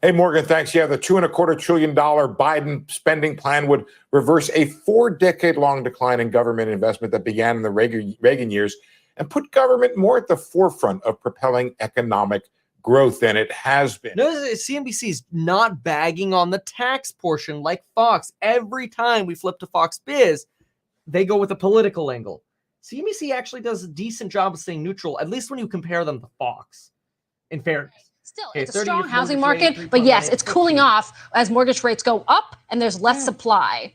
Hey, Morgan, thanks. Yeah, the $2.25 trillion Biden spending plan would reverse a 4-decade-long decline in government investment that began in the Reagan years and put government more at the forefront of propelling economic growth than it has been. Notice CNBC is not bagging on the tax portion like Fox. Every time we flip to Fox Biz, they go with a political angle. CNBC actually does a decent job of staying neutral, at least when you compare them to Fox, in fairness. Still, Okay, it's a 30-year strong housing mortgage rate, market, but yes, 3.98, it's cooling off as mortgage rates go up and there's less supply.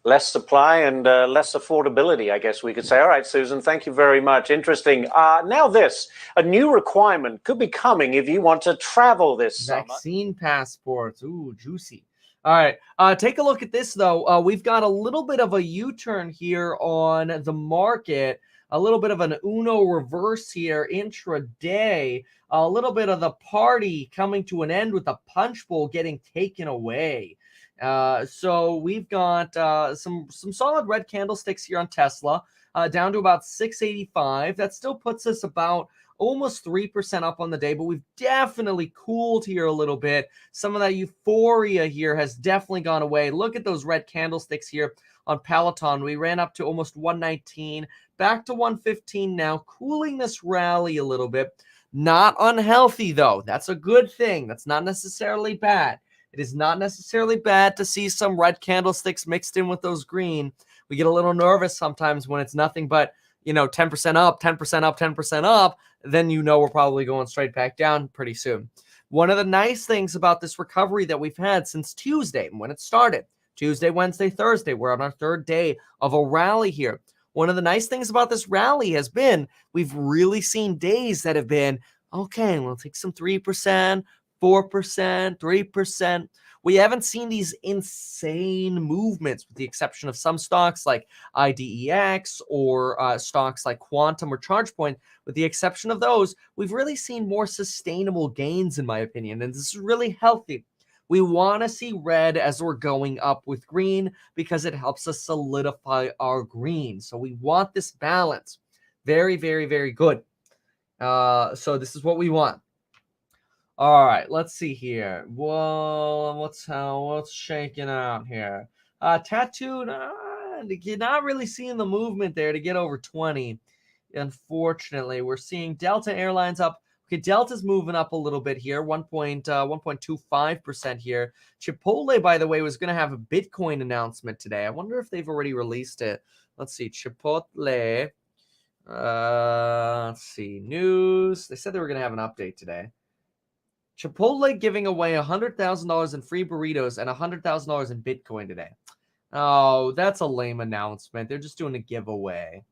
Less supply and less affordability, I guess we could say. All right, Susan, thank you very much. Interesting. Now this, a new requirement could be coming if you want to travel this summer. Vaccine passports. Ooh, juicy. All right. Take a look at this, though. We've got a little bit of a U-turn here on the market. A little bit of an Uno reverse here intraday. A little bit of the party coming to an end with the punch bowl getting taken away. So we've got some solid red candlesticks here on Tesla, down to about 685. That still puts us about almost 3% up on the day, but we've definitely cooled here a little bit. Some of that euphoria here has definitely gone away. Look at those red candlesticks here on Peloton. We ran up to almost 119, back to 115 now, cooling this rally a little bit. Not unhealthy, though. That's a good thing. That's not necessarily bad. It is not necessarily bad to see some red candlesticks mixed in with those green. We get a little nervous sometimes when it's nothing but, 10% up, 10% up, 10% up. Then we're probably going straight back down pretty soon. One of the nice things about this recovery that we've had since Tuesday, when it started, Tuesday, Wednesday, Thursday, we're on our third day of a rally here. One of the nice things about this rally has been we've really seen days that have been, okay, we'll take some 3%, 4%, 3%. We haven't seen these insane movements with the exception of some stocks like IDEX or stocks like Quantum or ChargePoint. With the exception of those, we've really seen more sustainable gains, in my opinion, and this is really healthy. We want to see red as we're going up with green because it helps us solidify our green. So we want this balance. Very, very, very good. So this is what we want. All right, let's see here. Well, what's shaking out here? Tattoo, you're not really seeing the movement there to get over 20. Unfortunately, we're seeing Delta Airlines up. Okay, Delta's moving up a little bit here, 1.25% here. Chipotle, by the way, was going to have a Bitcoin announcement today. I wonder if they've already released it. Let's see, Chipotle. Let's see, news. They said they were going to have an update today. Chipotle giving away $100,000 in free burritos and $100,000 in Bitcoin today. Oh, that's a lame announcement. They're just doing a giveaway.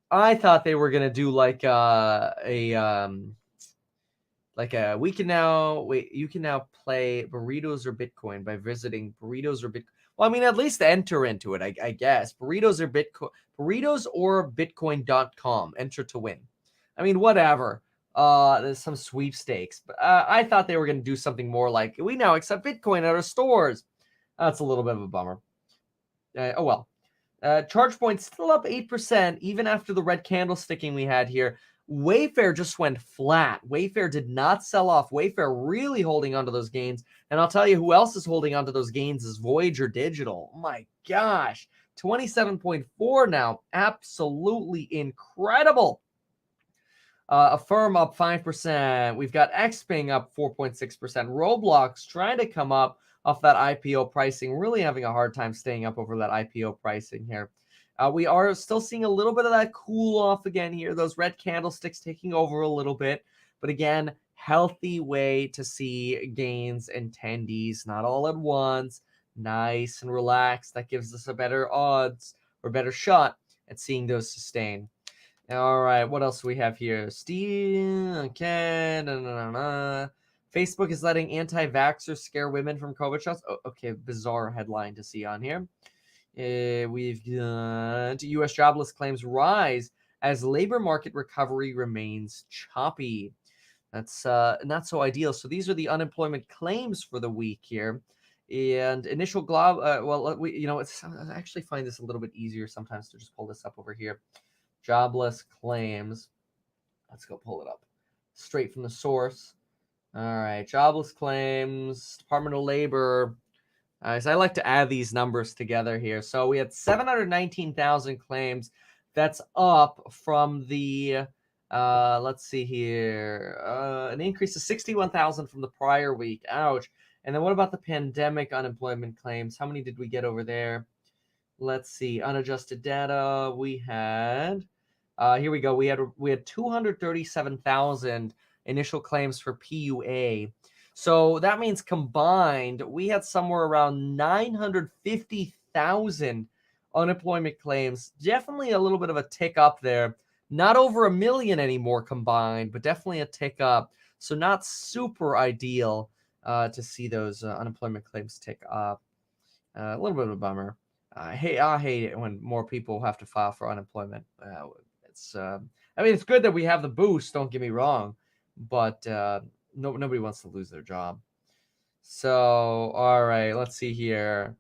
I thought they were gonna do you can now play burritos or Bitcoin by visiting burritos or Bitcoin. Well, I mean, at least enter into it, I guess. Burritos or Bitcoin.com. Enter to win. I mean, whatever. There's some sweepstakes, but I thought they were going to do something more like we now accept Bitcoin at our stores. That's a little bit of a bummer. Oh well. ChargePoint still up 8% even after the red candle sticking we had here. Wayfair just went flat. Wayfair did not sell off. Wayfair really holding onto those gains. And I'll tell you who else is holding onto those gains is Voyager Digital. Oh my gosh. 27.4 now. Absolutely incredible. Affirm up 5%. We've got Xpeng up 4.6%. Roblox trying to come up off that IPO pricing. Really having a hard time staying up over that IPO pricing here. We are still seeing a little bit of that cool off again here. Those red candlesticks taking over a little bit. But again, healthy way to see gains and tendies. Not all at once. Nice and relaxed. That gives us a better odds or better shot at seeing those sustain. All right, what else do we have here? Steve, okay, Facebook is letting anti-vaxxers scare women from COVID shots. Oh, okay, bizarre headline to see on here. We've got U.S. jobless claims rise as labor market recovery remains choppy. That's not so ideal. So these are the unemployment claims for the week here. And initial I actually find this a little bit easier sometimes to just pull this up over here. Jobless claims. Let's go pull it up straight from the source. All right. Jobless claims, Department of Labor. So I like to add these numbers together here. So we had 719,000 claims. That's up from the, let's see here, an increase of 61,000 from the prior week. Ouch. And then what about the pandemic unemployment claims? How many did we get over there? Let's see, unadjusted data. We had, here we go. We had 237,000 initial claims for PUA. So that means combined, we had somewhere around 950,000 unemployment claims. Definitely a little bit of a tick up there. Not over 1 million anymore combined, but definitely a tick up. So not super ideal to see those unemployment claims tick up. A little bit of a bummer. I hate it when more people have to file for unemployment. It's good that we have the boost. Don't get me wrong, but nobody wants to lose their job. So, all right, let's see here.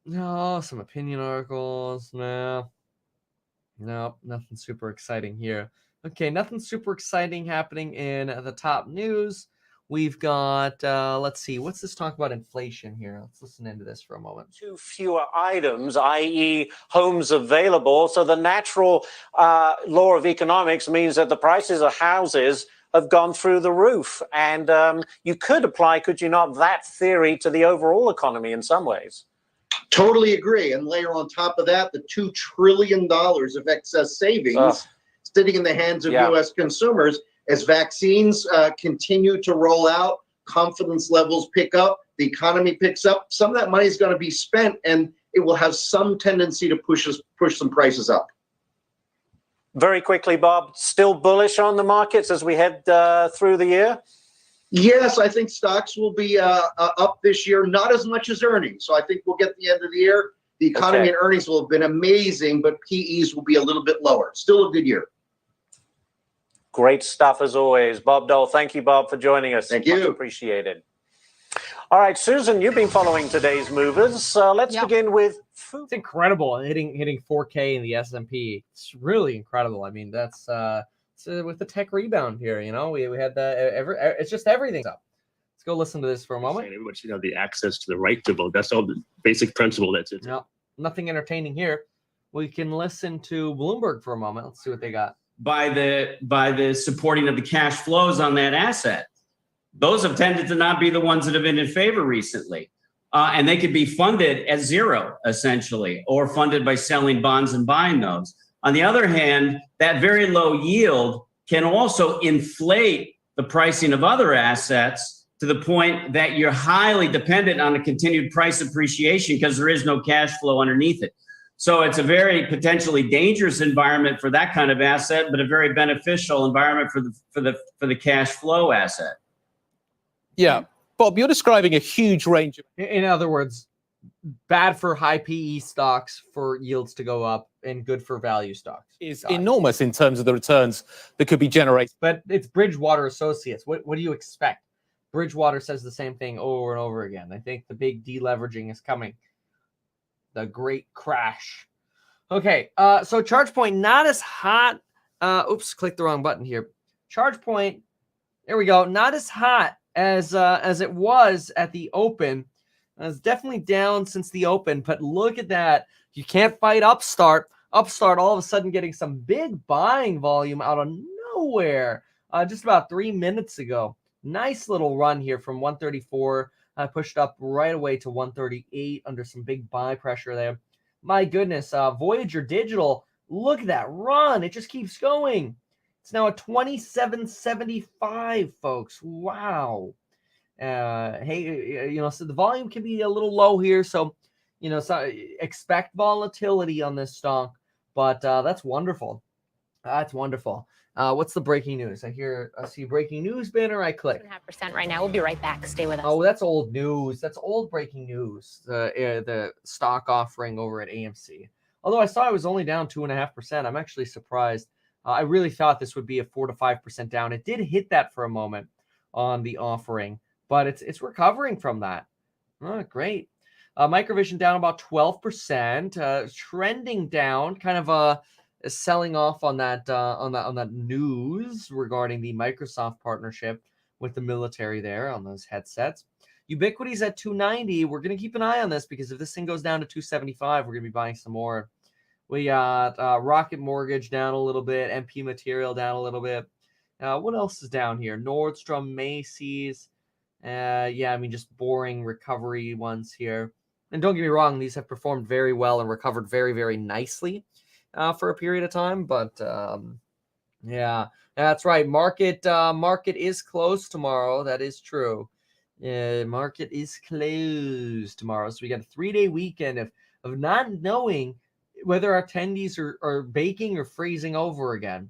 No, some opinion articles. No, nothing super exciting here. Okay, nothing super exciting happening in the top news. We've got, let's see, what's this talk about inflation here? Let's listen into this for a moment. Too fewer items, i.e. homes available. So the natural law of economics means that the prices of houses have gone through the roof. And you could apply, could you not, that theory to the overall economy in some ways? Totally agree. And layer on top of that, the $2 trillion of excess savings sitting in the hands of U.S. consumers. As vaccines continue to roll out, confidence levels pick up, the economy picks up, some of that money is going to be spent, and it will have some tendency to push some prices up. Very quickly, Bob, still bullish on the markets as we head through the year? Yes, I think stocks will be up this year, not as much as earnings. So I think we'll get the end of the year. The economy and earnings will have been amazing, but PEs will be a little bit lower. Still a good year. Great stuff as always. Bob Dole, thank you, Bob, for joining us. Thank you. Much appreciated. All right, Susan, you've been following today's movers. Let's begin with food. It's incredible hitting 4K in the S&P. It's really incredible. I mean, that's with the tech rebound here. You know, we had it's just everything's up. Let's go listen to this for a moment. Everybody should have the access to the right to vote. That's all the basic principle. That's it. No, nothing entertaining here. We can listen to Bloomberg for a moment. Let's see what they got. By the supporting of the cash flows on that asset. Those have tended to not be the ones that have been in favor recently. And they could be funded at zero, essentially, or funded by selling bonds and buying those. On the other hand, that very low yield can also inflate the pricing of other assets to the point that you're highly dependent on a continued price appreciation because there is no cash flow underneath it. So it's a very potentially dangerous environment for that kind of asset, but a very beneficial environment for the cash flow asset. Yeah, Bob, you're describing a huge range. In other words, bad for high PE stocks for yields to go up, and good for value stocks. Is enormous in terms of the returns that could be generated. But it's Bridgewater Associates. What do you expect? Bridgewater says the same thing over and over again. I think the big deleveraging is coming. The great crash. Okay, so ChargePoint not as hot. Oops, clicked the wrong button here. ChargePoint, there we go. Not as hot as it was at the open. It's definitely down since the open, but look at that. You can't fight Upstart. Upstart all of a sudden getting some big buying volume out of nowhere just about 3 minutes ago. Nice little run here from 134. Pushed up right away to 138 under some big buy pressure there. My goodness, Voyager Digital, look at that run. It just keeps going. It's now at 27.75, folks. Wow. Hey, so the volume can be a little low here. So, so expect volatility on this stock, but that's wonderful. That's wonderful. What's the breaking news? I see breaking news banner. I click. 2.5% right now. We'll be right back. Stay with us. Oh, that's old news. That's old breaking news. The stock offering over at AMC. Although I saw it was only down 2.5%. I'm actually surprised. I really thought this would be a 4 to 5% down. It did hit that for a moment on the offering, but it's recovering from that. Oh, great. Microvision down about 12%, trending down, kind of selling off on that news regarding the Microsoft partnership with the military there on those headsets. Ubiquity's at 290. We're going to keep an eye on this because if this thing goes down to 275, we're going to be buying some more. We got Rocket Mortgage down a little bit, MP Material down a little bit. What else is down here? Nordstrom, Macy's. Yeah, I mean, just boring recovery ones here. And don't get me wrong, these have performed very well and recovered very, very nicely for a period of time. But yeah, that's right. Market is closed tomorrow. That is true. Market is closed tomorrow. So we got a 3-day weekend of not knowing whether our attendees are baking or freezing over again.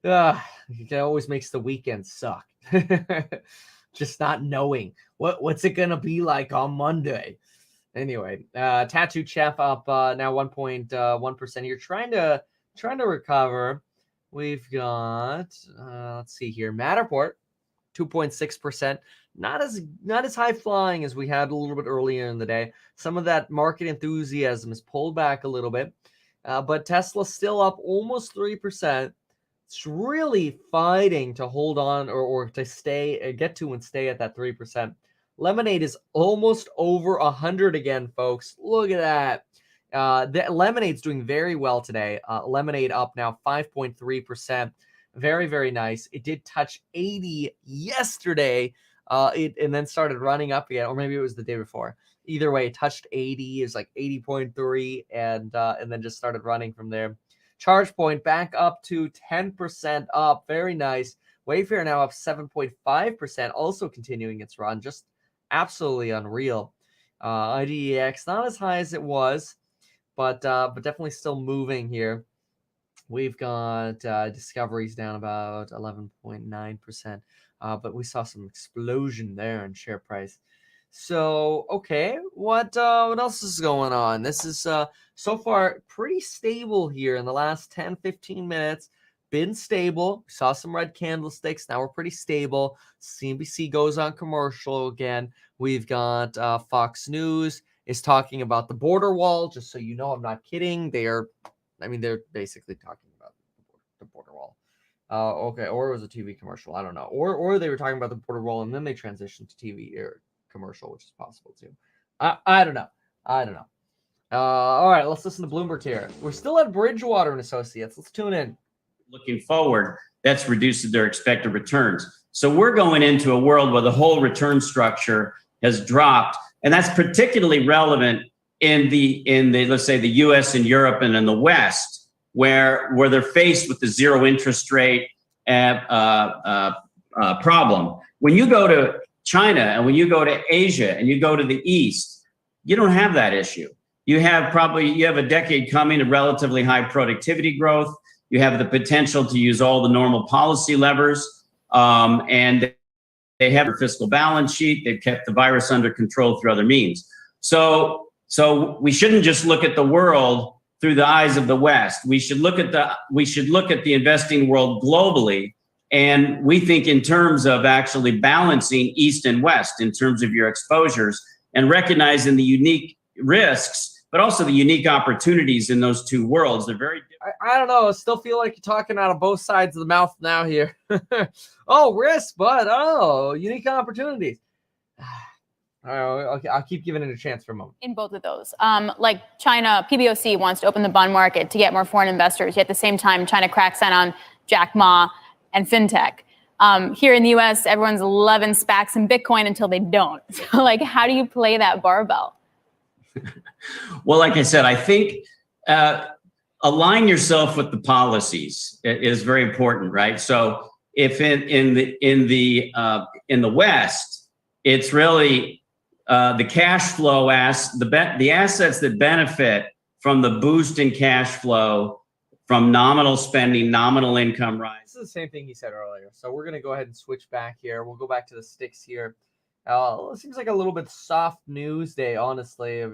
It always makes the weekend suck. Just not knowing what's it gonna be like on Monday. Anyway, Tattoo Chef up now 1.1%. You're trying to recover. We've got let's see here, Matterport 2.6%. Not as high flying as we had a little bit earlier in the day. Some of that market enthusiasm has pulled back a little bit, but Tesla's still up almost 3%. It's really fighting to hold on or to stay, get to and stay at that 3%. Lemonade is almost over 100 again, folks. Look at that. The Lemonade's doing very well today. Lemonade up now 5.3%. Very, very nice. It did touch 80 yesterday, and then started running up again, or maybe it was the day before. Either way, it touched 80. It was like 80.3, and then just started running from there. ChargePoint back up to 10% up. Very nice. Wayfair now up 7.5%, also continuing its run. Just absolutely unreal. IDEX not as high as it was, but definitely still moving here. We've got Discovery's down about 11.9%, but we saw some explosion there in share price. So, okay, what else is going on? This is so far pretty stable here in the last 10, 15 minutes. Been stable. Saw some red candlesticks. Now we're pretty stable. CNBC goes on commercial again. We've got Fox News is talking about the border wall. Just so you know, I'm not kidding. They're basically talking about the border wall. Okay, or it was a TV commercial. I don't know. Or they were talking about the border wall and then they transitioned to TV or commercial, which is possible too. I don't know. All right, let's listen to Bloomberg here. We're still at Bridgewater and Associates. Let's tune in. Looking forward, that's reduced their expected returns. So we're going into a world where the whole return structure has dropped, and that's particularly relevant in the let's say the U.S. and Europe and in the West, where they're faced with the zero interest rate problem. When you go to China and when you go to Asia and you go to the East, you don't have that issue. You have a decade coming of relatively high productivity growth. You have the potential to use all the normal policy levers, and they have a fiscal balance sheet. They've kept the virus under control through other means. So we shouldn't just look at the world through the eyes of the West. We should look at the investing world globally. And we think in terms of actually balancing East and West in terms of your exposures and recognizing the unique risks, but also the unique opportunities in those two worlds. They're very different. I don't know. I still feel like you're talking out of both sides of the mouth now here. Oh, risk, but unique opportunities. Okay, I'll keep giving it a chance for a moment. In both of those, like China, PBOC wants to open the bond market to get more foreign investors. Yet at the same time, China cracks down on Jack Ma and fintech. Here in the U.S., everyone's loving SPACs and Bitcoin until they don't. So, like, how do you play that barbell? Well, like I said, I think align yourself with the policies is very important, right? So, if in the West, it's really the cash flow the assets that benefit from the boost in cash flow from nominal spending, nominal income rise. This is the same thing he said earlier. So we're going to go ahead and switch back here. We'll go back to the sticks here. It seems like a little bit soft news day, honestly.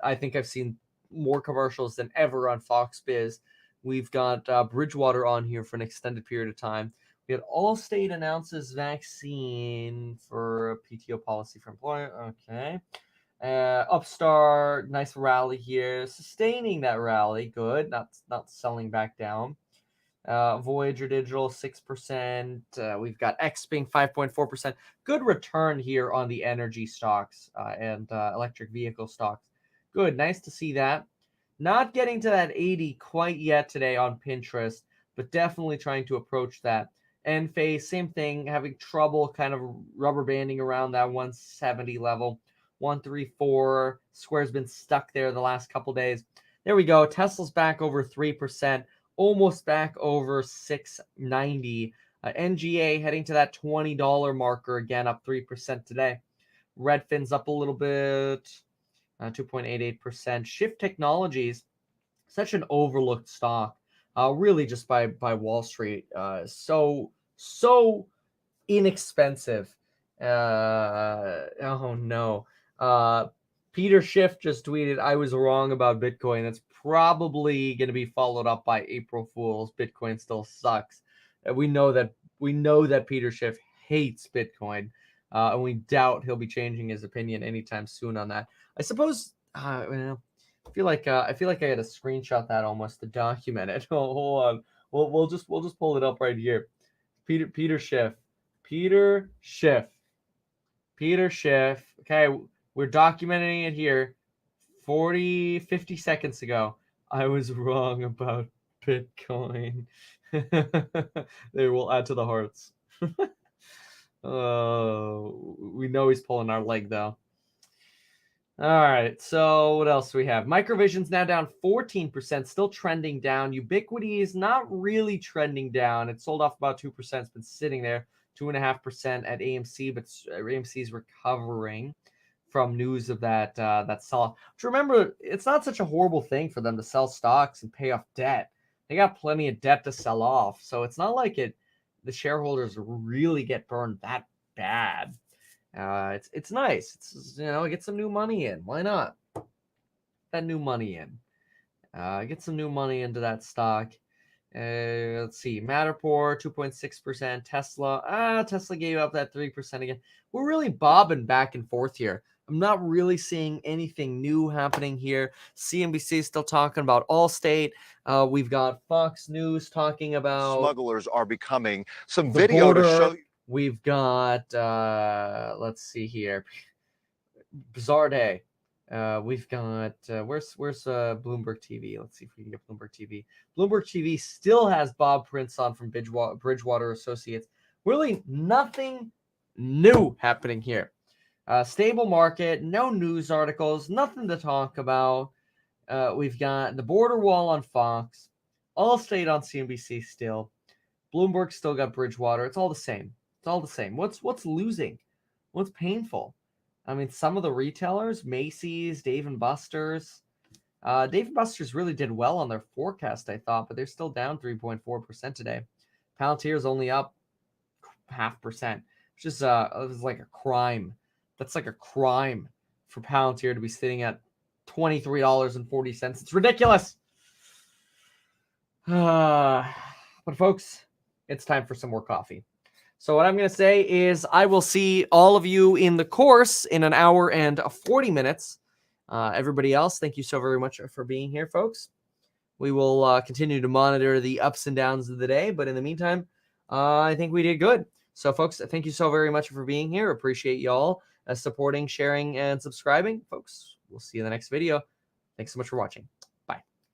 I think I've seen more commercials than ever on Fox Biz. We've got Bridgewater on here for an extended period of time. We had Allstate announces vaccine for a PTO policy for employer. Okay. Upstart, nice rally here. Sustaining that rally. Good. Not selling back down. Voyager Digital, 6%. We've got Xpeng, 5.4%. Good return here on the energy stocks and electric vehicle stocks. Good. Nice to see that. Not getting to that 80 quite yet today on Pinterest, but definitely trying to approach that. Enphase, same thing, having trouble kind of rubber banding around that 170 level. 134. Square's been stuck there the last couple days. There we go. Tesla's back over 3%, almost back over 690. NGA heading to that $20 marker again, up 3% today. Redfin's up a little bit, 2.88%. Shift Technologies, such an overlooked stock, really just by Wall Street. So inexpensive. Oh no. Peter Schiff just tweeted, I was wrong about Bitcoin. That's probably going to be followed up by April Fools. Bitcoin still sucks. We know that Peter Schiff hates Bitcoin, and we doubt he'll be changing his opinion anytime soon on that. I suppose, I feel like I got to screenshot that almost to document it. Hold on. We'll just pull it up right here. Peter Schiff. Okay, we're documenting it here. 50 seconds ago, I was wrong about Bitcoin. They will add to the hearts. We know he's pulling our leg though. All right, so what else do we have? Microvision's now down 14%, still trending down. Ubiquity is not really trending down. It sold off about 2%. It's been sitting there, 2.5% at AMC, but AMC is recovering from news of that sell-off. But remember, it's not such a horrible thing for them to sell stocks and pay off debt. They got plenty of debt to sell off, so it's not like the shareholders really get burned that bad. It's nice. It's get some new money in. Why not? That new money in. Get some new money into that stock. Let's see. Matterport 2.6%. Tesla. Tesla gave up that 3% again. We're really bobbing back and forth here. I'm not really seeing anything new happening here. CNBC is still talking about Allstate. We've got Fox News talking about smugglers are becoming. Some video to show. We've got, let's see here, bizarre day. We've got, where's Bloomberg TV? Let's see if we can get Bloomberg TV. Bloomberg TV still has Bob Prince on from Bridgewater Associates. Really nothing new happening here. Stable market, no news articles, nothing to talk about. We've got the border wall on Fox, Allstate on CNBC still. Bloomberg still got Bridgewater. It's all the same. It's all the same. What's losing? What's painful? I mean, some of the retailers, Macy's, Dave & Buster's. Dave & Buster's really did well on their forecast, I thought, but they're still down 3.4% today. Palantir's only up 0.5%, which is it was like a crime. That's like a crime for Palantir to be sitting at $23.40. It's ridiculous. But folks, it's time for some more coffee. So what I'm going to say is I will see all of you in the course in an hour and 40 minutes. Everybody else, thank you so very much for being here, folks. We will continue to monitor the ups and downs of the day. But in the meantime, I think we did good. So, folks, thank you so very much for being here. Appreciate you all supporting, sharing, and subscribing. Folks, we'll see you in the next video. Thanks so much for watching.